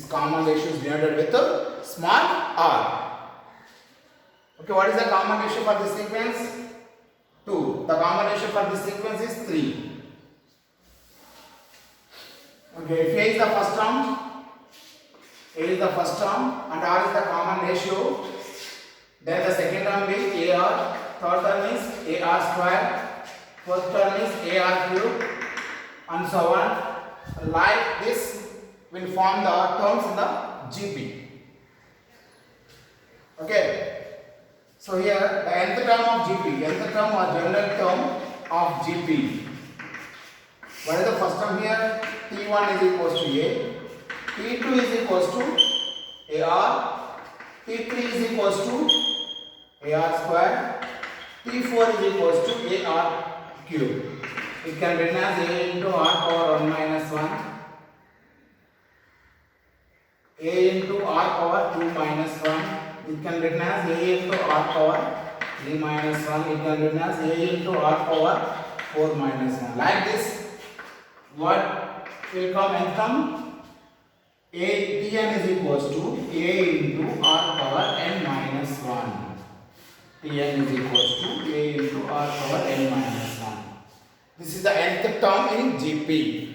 common ratio is denoted with a small r. Okay, what is the common ratio for this sequence? 2. The common ratio for this sequence is 3. Okay, if A is the first term, and R is the common ratio, then the second term is AR, third term is AR square, fourth term is AR cube, and so on. Like this will form the terms in the GP. Okay. So here the nth term of GP, nth term or general term of GP. What is the first term here? T1 is equals to A, T2 is equals to AR, T3 is equals to AR square, T4 is equals to AR cube. It can be written as A into R power 1 minus 1, A into R power 2 minus 1. It can be written as A into R power 3 minus 1. It can be written as A into R power 4 minus 1. Like this, what will come and come? Tn is equals to A into R power n minus 1. Tn is equals to A into R power n minus 1. This is the nth term in GP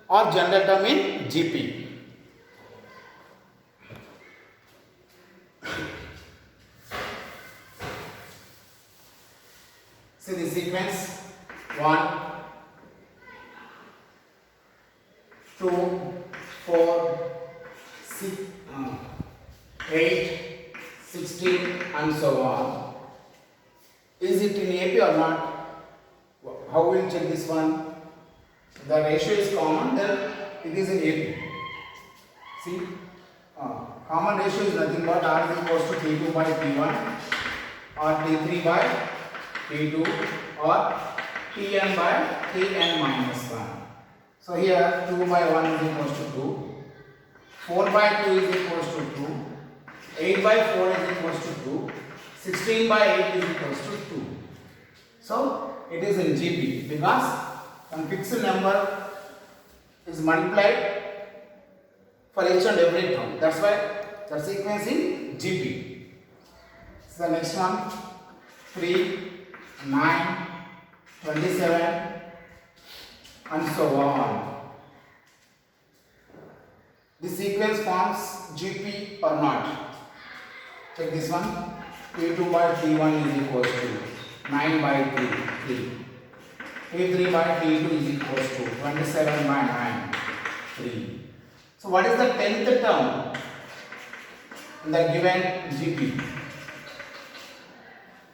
or general term in GP. See the sequence 1, 2, 4, 6, 8, 16 and so on. Is it in AP or not? How will you check this one? The ratio is common, then it is in AP. See, common ratio is nothing but R is equals to T2 by T1 or T3 by T2 or Tn by Tn minus 1. So here 2 by 1 is equals to 2, 4 by 2 is equals to 2, 8 by 4 is equals to 2, 16 by 8 is equals to 2. So it is in GP because one fixed number is multiplied for each and every term. That's why the sequence in GP. So the next one 3, 9, 27 and so on. This sequence forms GP or not. Check this one. T2 by T1 is equals to 9 by 3. T3 by T2 is equals to 27 by 9, 3. So what is the 10th term in the given GP?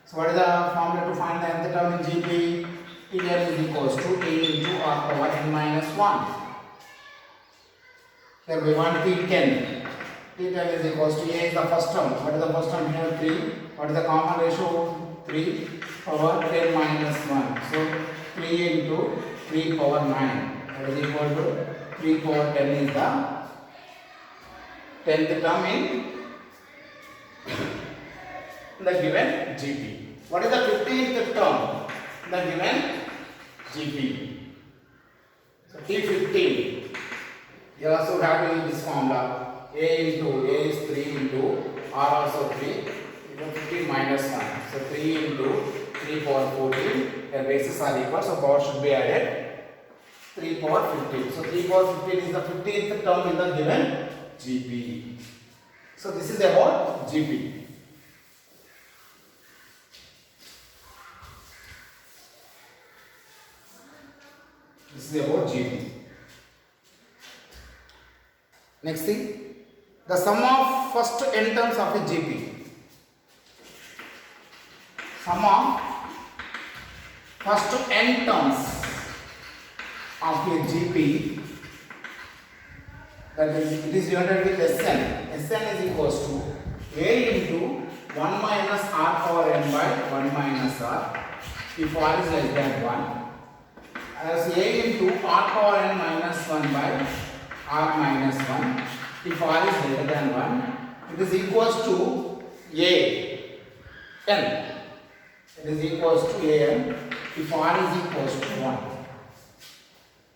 So what is the formula to find the nth term in GP? Tn is equals to A into R power n minus 1. Here we want T10. T10 is equals to A is the first term. What is the first term here? 3. What is the common ratio? 3 power 10 minus 1. So 3 into 3 power 9. That is equal to 3 power 10 is the 10th term in the given GP. What is the 15th term in the given GP? So T15. You also have to use this formula. A into A is 3 into R also 3. 15 minus 1. So 3 into 3 power 14. Their bases are equal. So power should be added. 3 power 15. So 3 power 15 is the 15th term in the given GP. So this is about GP. This is about GP. Next thing, the sum of first n terms of a GP. Sum of first n terms of a GP, that is, it is denoted with Sn. Sn is equals to A into 1 minus R power n by 1 minus R if R is less than 1, as A into R power n minus 1 by R minus 1 if R is greater than 1. It is equals to A n. It is equals to A n if R is equals to 1.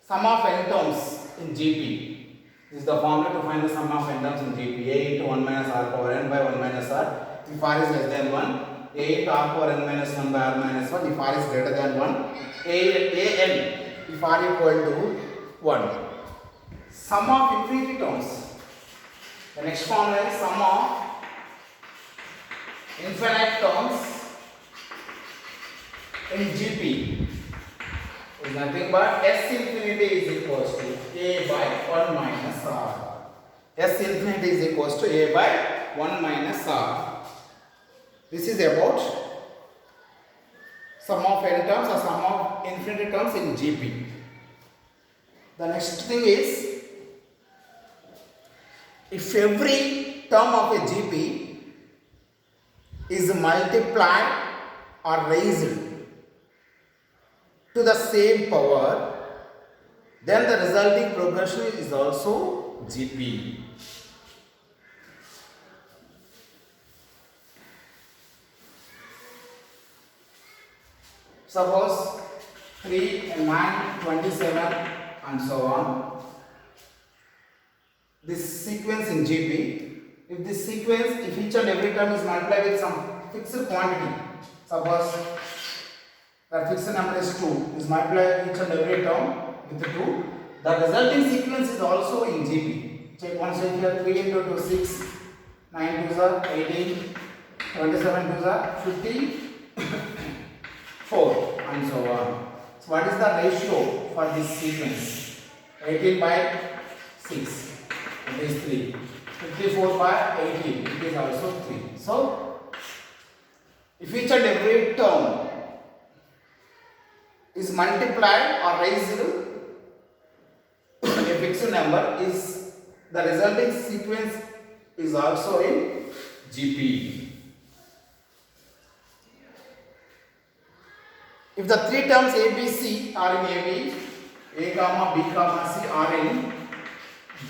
Sum of n terms in GP. This is the formula to find the sum of n terms in GP. A into 1 minus r power n by 1 minus r. If r is less than 1, a into r power n minus 1 by r minus 1. If r is greater than 1, an if r equal to 1. Sum of infinity terms. The next formula is sum of infinite terms in GP is nothing but S infinity is equals to A by 1 minus R. S infinity is equals to A by 1 minus R. This is about sum of n terms or sum of infinity terms in GP. The next thing is, if every term of a GP is multiplied or raised to the same power, then the resulting progression is also GP. Suppose 3 and 9, 27 and so on. This sequence in GP, if this sequence, if each and every term is multiplied with some fixed quantity, suppose that fixed number is 2, is multiplied each and every term with 2, the resulting sequence is also in GP. Check one step here, 3 into 2, 6, 9 2s are 18, 27 2s are 54 and so on. So what is the ratio for this sequence? 18 by 6, it is 3. 54 by 18, it is also 3. So if each and every term is multiplied or raised a fixed number, is the resulting sequence is also in GP. If the three terms A, B, C are in AB, A comma B comma C are in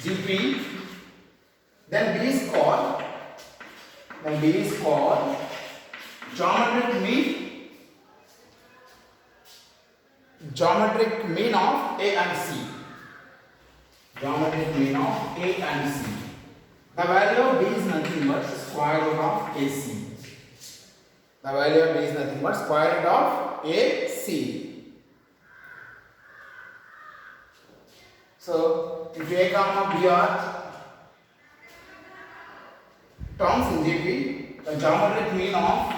GP, then B is called geometric mean of A and C. Geometric mean of A and C. The value of B is nothing but square root of AC. The value of B is nothing but square root of AC. So if A comma B are terms in GP, the geometric mean of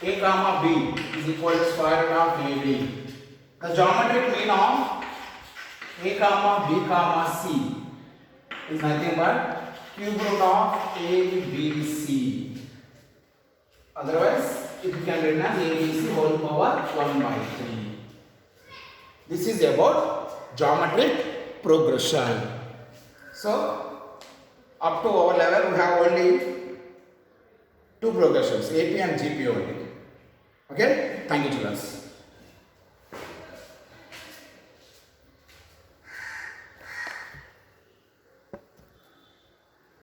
A comma B is equal to square root of AB. The geometric mean of A comma B comma C is nothing but cube root of ABC. Otherwise, it can written as ABC whole power 1 by 3. This is about geometric progression. So, up to our level, we have only two progressions, AP and GP only. Okay? Thank you, children.